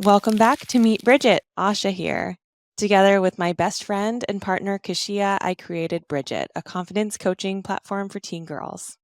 Welcome back to Meet Bridget. Asha here. Together with my best friend and partner, Kashia, I created Bridget, a confidence coaching platform for teen girls.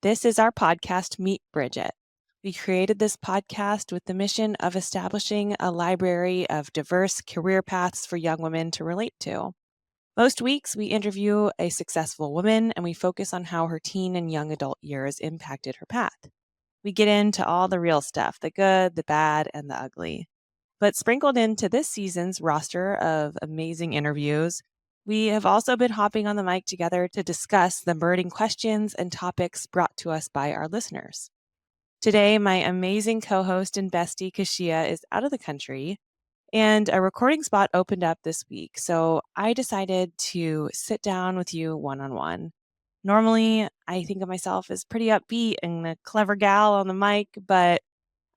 This is our podcast, Meet Bridget. We created this podcast with the mission of establishing a library of diverse career paths for young women to relate to. Most weeks, we interview a successful woman and we focus on how her teen and young adult years impacted her path. We get into all the real stuff, the good, the bad, and the ugly. But sprinkled into this season's roster of amazing interviews, we have also been hopping on the mic together to discuss the burning questions and topics brought to us by our listeners. Today, my amazing co host and bestie, Kashia, is out of the country, and a recording spot opened up this week. So I decided to sit down with you one on one. Normally, I think of myself as pretty upbeat and a clever gal on the mic, but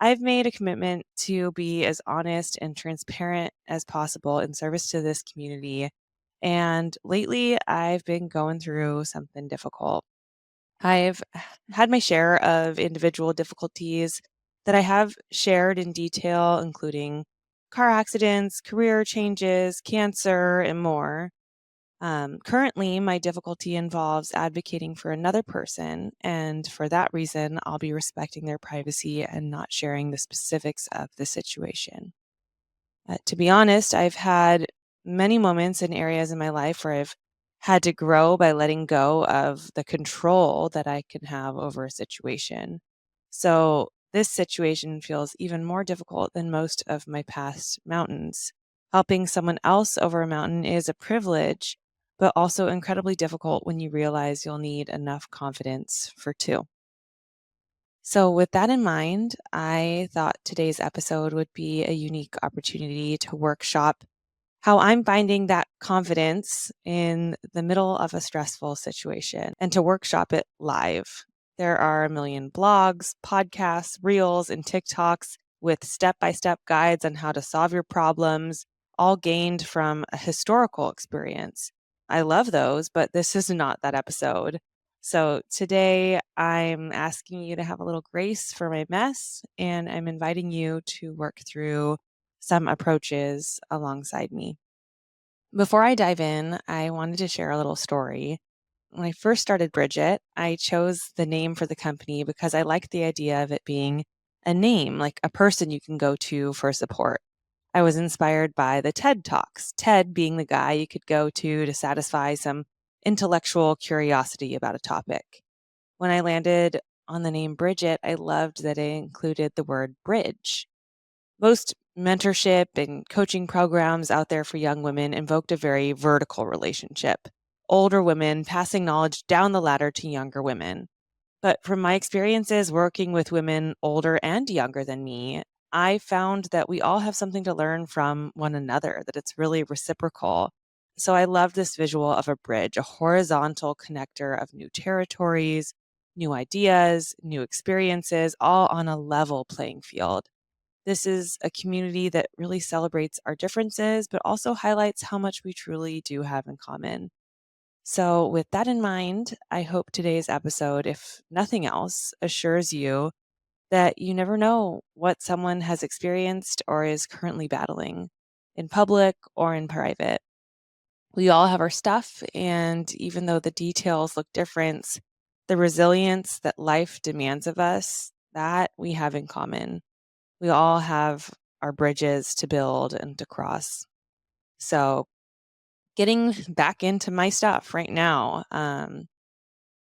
I've made a commitment to be as honest and transparent as possible in service to this community. And lately, I've been going through something difficult. I've had my share of individual difficulties that I have shared in detail, including car accidents, career changes, cancer, and more. Currently, my difficulty involves advocating for another person, and for that reason, I'll be respecting their privacy and not sharing the specifics of the situation. To be honest, I've had many moments and areas in my life where I've had to grow by letting go of the control that I can have over a situation. So, this situation feels even more difficult than most of my past mountains. Helping someone else over a mountain is a privilege, but also incredibly difficult when you realize you'll need enough confidence for two. So, with that in mind, I thought today's episode would be a unique opportunity to workshop how I'm finding that confidence in the middle of a stressful situation and to workshop it live. There are a million blogs, podcasts, reels, and TikToks with step by step guides on how to solve your problems, all gained from a historical experience. I love those, but this is not that episode. So today I'm asking you to have a little grace for my mess, and I'm inviting you to work through some approaches alongside me. Before I dive in, I wanted to share a little story. When I first started Bridget, I chose the name for the company because I liked the idea of it being a name, like a person you can go to for support. I was inspired by the TED Talks, TED being the guy you could go to satisfy some intellectual curiosity about a topic. When I landed on the name Bridget, I loved that it included the word bridge. Most mentorship and coaching programs out there for young women invoked a very vertical relationship, older women passing knowledge down the ladder to younger women. But from my experiences working with women older and younger than me, I found that we all have something to learn from one another, that it's really reciprocal. So I love this visual of a bridge, a horizontal connector of new territories, new ideas, new experiences, all on a level playing field. This is a community that really celebrates our differences, but also highlights how much we truly do have in common. So, with that in mind, I hope today's episode, if nothing else, assures you that you never know what someone has experienced or is currently battling in public or in private. We all have our stuff, and even though the details look different, the resilience that life demands of us, that we have in common. We all have our bridges to build and to cross. So, getting back into my stuff right now,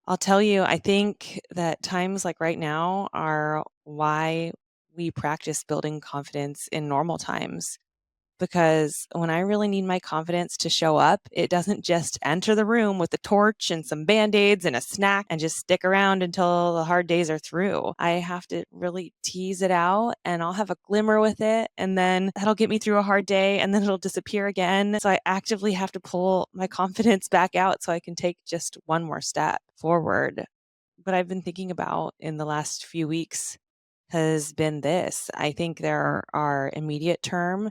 I'll tell you, I think that times like right now are why we practice building confidence in normal times. Because when I really need my confidence to show up, it doesn't just enter the room with a torch and some band-aids and a snack and just stick around until the hard days are through. I have to really tease it out and I'll have a glimmer with it, and then that'll get me through a hard day and then it'll disappear again. So I actively have to pull my confidence back out so I can take just one more step forward. What I've been thinking about in the last few weeks has been this. I think there are immediate term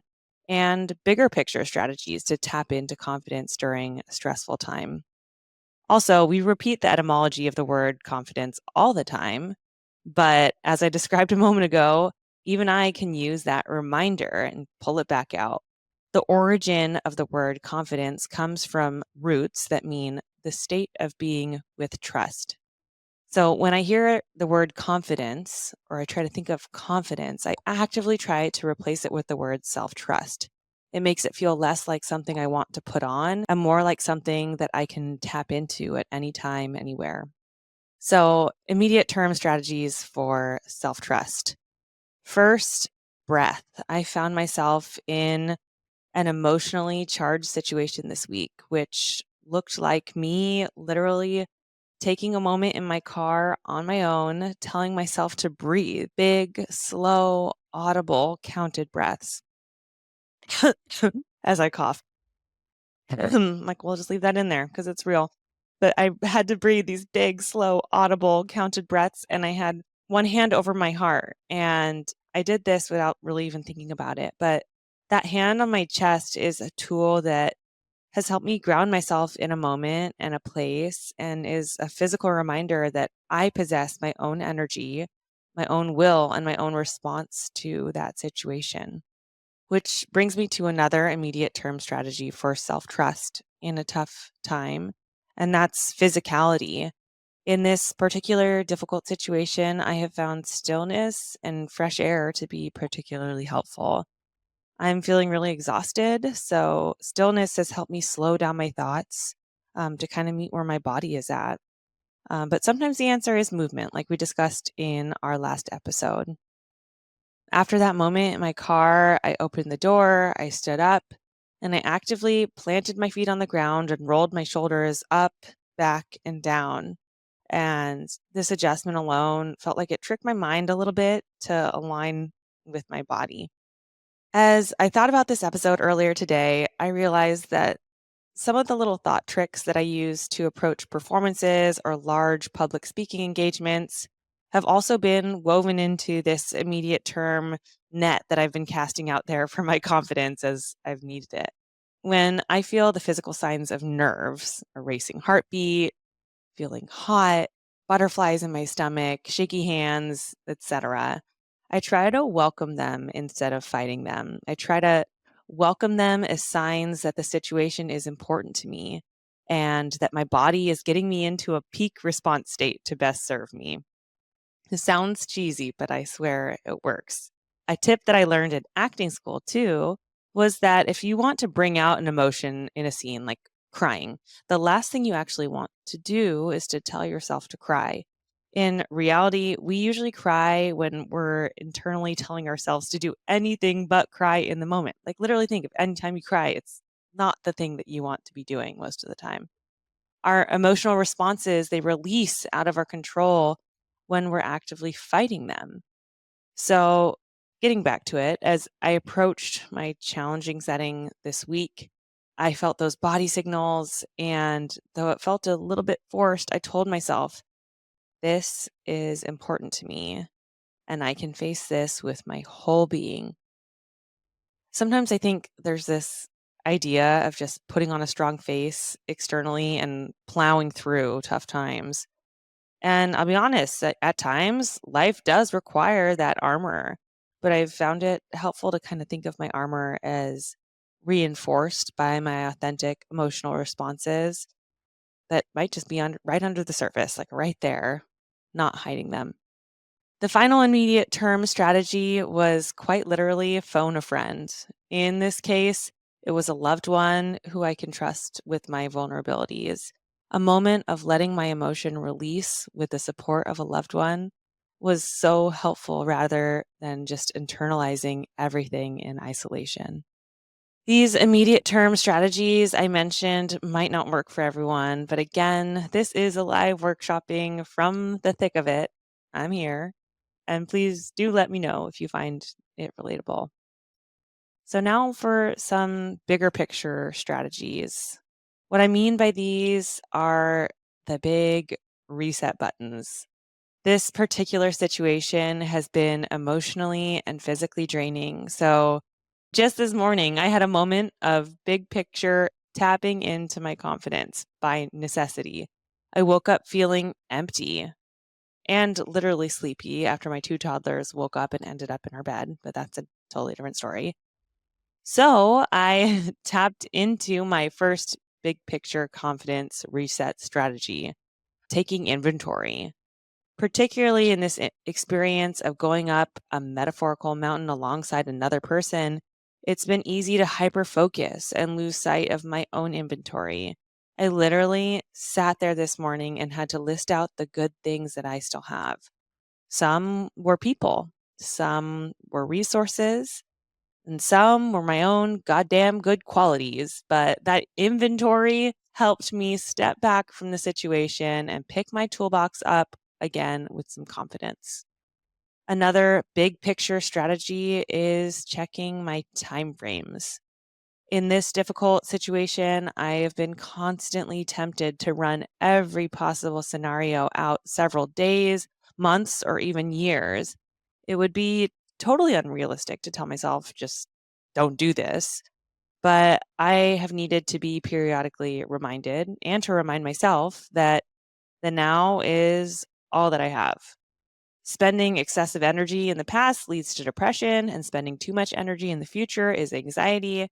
and bigger picture strategies to tap into confidence during a stressful time. Also, we repeat the etymology of the word confidence all the time, but as I described a moment ago, even I can use that reminder and pull it back out. The origin of the word confidence comes from roots that mean the state of being with trust. So when I hear the word confidence, or I try to think of confidence, I actively try to replace it with the word self trust. It makes it feel less like something I want to put on and more like something that I can tap into at any time, anywhere. So, immediate term strategies for self trust. First, breath. I found myself in an emotionally charged situation this week, which looked like me literally taking a moment in my car on my own, telling myself to breathe big, slow, audible, counted breaths as I cough. I'm like, we'll just leave that in there because it's real. But I had to breathe these big, slow, audible, counted breaths, and I had one hand over my heart. And I did this without really even thinking about it. But that hand on my chest is a tool that has helped me ground myself in a moment and a place, and is a physical reminder that I possess my own energy, my own will, and my own response to that situation. Which brings me to another immediate term strategy for self trust in a tough time, and that's physicality. In this particular difficult situation, I have found stillness and fresh air to be particularly helpful. I'm feeling really exhausted, so stillness has helped me slow down my thoughts to kind of meet where my body is at. But sometimes the answer is movement, like we discussed in our last episode. After that moment in my car, I opened the door, I stood up, and I actively planted my feet on the ground and rolled my shoulders up, back, and down. And this adjustment alone felt like it tricked my mind a little bit to align with my body. As I thought about this episode earlier today, I realized that some of the little thought tricks that I use to approach performances or large public speaking engagements have also been woven into this immediate term net that I've been casting out there for my confidence as I've needed it. When I feel the physical signs of nerves, a racing heartbeat, feeling hot, butterflies in my stomach, shaky hands, etc. I try to welcome them instead of fighting them. I try to welcome them as signs that the situation is important to me and that my body is getting me into a peak response state to best serve me. It sounds cheesy, but I swear it works. A tip that I learned in acting school too was that if you want to bring out an emotion in a scene like crying, the last thing you actually want to do is to tell yourself to cry. In reality, we usually cry when we're internally telling ourselves to do anything but cry in the moment. Like literally think of any time you cry, it's not the thing that you want to be doing most of the time. Our emotional responses, they release out of our control when we're actively fighting them. So, getting back to it, as I approached my challenging setting this week, I felt those body signals. And though it felt a little bit forced, I told myself, this is important to me, and I can face this with my whole being. Sometimes I think there's this idea of just putting on a strong face externally and plowing through tough times. And I'll be honest, at times, life does require that armor, but I've found it helpful to kind of think of my armor as reinforced by my authentic emotional responses that might just be right under the surface, like right there, not hiding them. The final immediate term strategy was quite literally phone a friend. In this case, it was a loved one who I can trust with my vulnerabilities. A moment of letting my emotion release with the support of a loved one was so helpful rather than just internalizing everything in isolation. These immediate term strategies I mentioned might not work for everyone, but again, this is a live workshopping from the thick of it. I'm here. And please do let me know if you find it relatable. So, now for some bigger picture strategies. What I mean by these are the big reset buttons. This particular situation has been emotionally and physically draining. So, just this morning, I had a moment of big picture tapping into my confidence by necessity. I woke up feeling empty. and literally sleepy after my 2 toddlers woke up and ended up in our bed, but that's a totally different story. So I tapped into my first big picture confidence reset strategy, taking inventory. Particularly in this experience of going up a metaphorical mountain alongside another person, it's been easy to hyper focus and lose sight of my own inventory. I literally sat there this morning and had to list out the good things that I still have. Some were people, some were resources, and some were my own goddamn good qualities. But that inventory helped me step back from the situation and pick my toolbox up again with some confidence. Another big picture strategy is checking my time frames. In this difficult situation, I have been constantly tempted to run every possible scenario out several days, months, or even years. It would be totally unrealistic to tell myself, just don't do this. But I have needed to be periodically reminded and to remind myself that the now is all that I have. Spending excessive energy in the past leads to depression, and spending too much energy in the future is anxiety.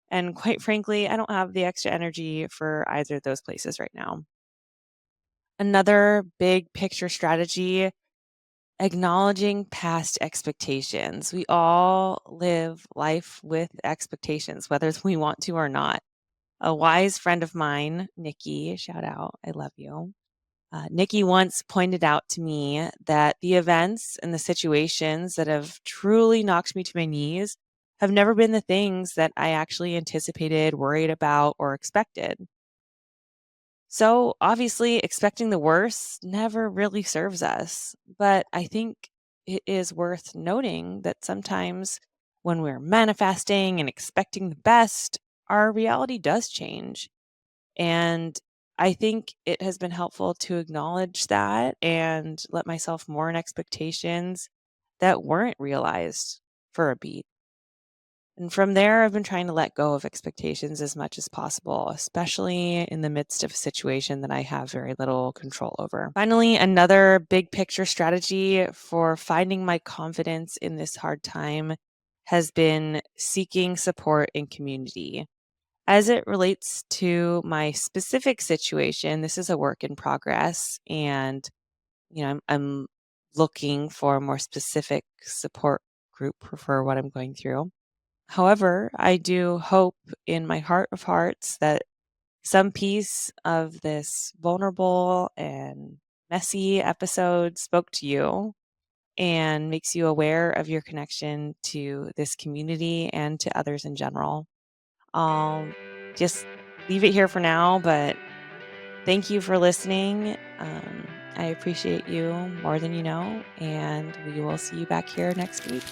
And quite frankly, I don't have the extra energy for either of those places right now. Another big picture strategy, acknowledging past expectations. We all live life with expectations, whether we want to or not. A wise friend of mine, Nikki, shout out, I love you. Nikki once pointed out to me that the events and the situations that have truly knocked me to my knees have never been the things that I actually anticipated, worried about, or expected. So, obviously, expecting the worst never really serves us. But I think it is worth noting that sometimes when we're manifesting and expecting the best, our reality does change. And I think it has been helpful to acknowledge that and let myself mourn expectations that weren't realized for a beat. And from there, I've been trying to let go of expectations as much as possible, especially in the midst of a situation that I have very little control over. Finally, another big picture strategy for finding my confidence in this hard time has been seeking support in community. As it relates to my specific situation, this is a work in progress, and I'm looking for a more specific support group for what I'm going through. However, I do hope in my heart of hearts that some piece of this vulnerable and messy episode spoke to you and makes you aware of your connection to this community and to others in general. I'll just leave it here for now, but thank you for listening. I appreciate you more than you know, and we will see you back here next week.